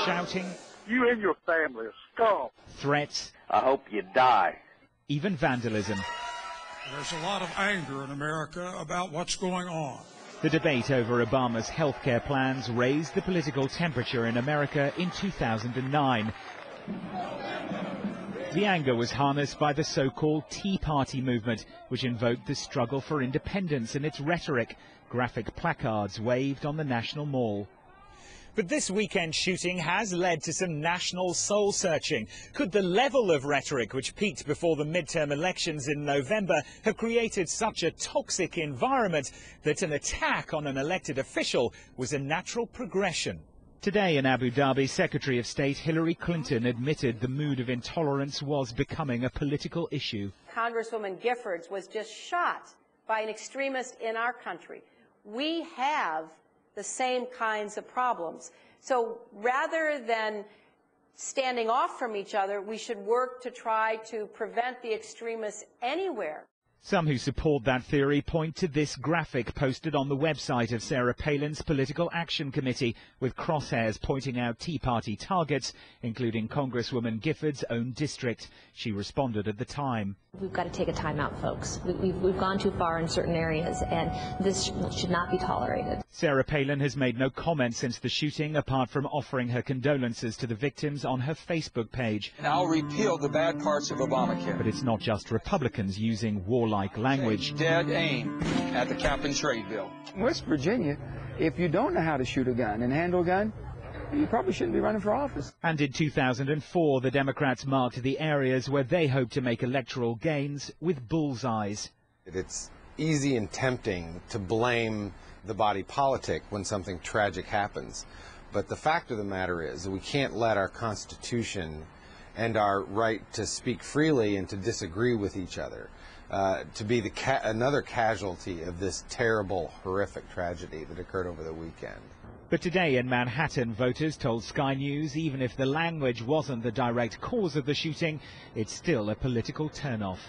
shouting, "You and your family are scum." Threats. "I hope you die." Even vandalism. There's a lot of anger in America about what's going on. The debate over Obama's healthcare plans raised the political temperature in America in 2009. The anger was harnessed by the so-called Tea Party movement, which invoked the struggle for independence in its rhetoric. Graphic placards waved on the National Mall. But this weekend shooting has led to some national soul-searching. Could the level of rhetoric which peaked before the midterm elections in November have created such a toxic environment that an attack on an elected official was a natural progression? Today in Abu Dhabi, Secretary of State Hillary Clinton admitted the mood of intolerance was becoming a political issue. Congresswoman Giffords was just shot by an extremist in our country. We have the same kinds of problems. So rather than standing off from each other, we should work to try to prevent the extremists anywhere. Some who support that theory point to this graphic posted on the website of Sarah Palin's Political Action Committee, with crosshairs pointing out Tea Party targets, including Congresswoman Gifford's own district. She responded at the time. We've got to take a time out, folks. We've gone too far in certain areas, and this should not be tolerated. Sarah Palin has made no comment since the shooting, apart from offering her condolences to the victims on her Facebook page. And I'll repeal the bad parts of Obamacare. But it's not just Republicans using warlike language. Dead aim at the cap and trade bill. West Virginia, if you don't know how to shoot a gun and handle a gun, you probably shouldn't be running for office. And in 2004, the Democrats marked the areas where they hope to make electoral gains with bullseyes. It's easy and tempting to blame the body politic when something tragic happens. But the fact of the matter is that we can't let our Constitution and our right to speak freely and to disagree with each other to be another casualty of this terrible, horrific tragedy that occurred over the weekend. But today in Manhattan, voters told Sky News even if the language wasn't the direct cause of the shooting, it's still a political turnoff.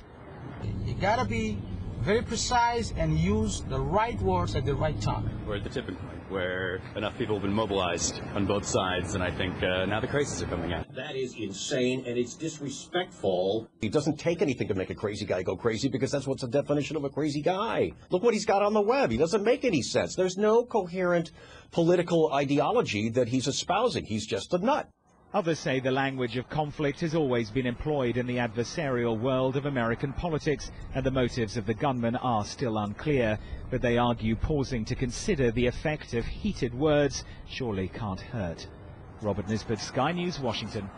You gotta be very precise and use the right words at the right time. We're at the tipping point where enough people have been mobilized on both sides, and I think now the crises are coming out. That is insane, and it's disrespectful. It doesn't take anything to make a crazy guy go crazy, because that's what's the definition of a crazy guy. Look what he's got on the web. He doesn't make any sense. There's no coherent political ideology that he's espousing. He's just a nut. Others say the language of conflict has always been employed in the adversarial world of American politics, and the motives of the gunman are still unclear. But they argue pausing to consider the effect of heated words surely can't hurt. Robert Nisbet, Sky News, Washington.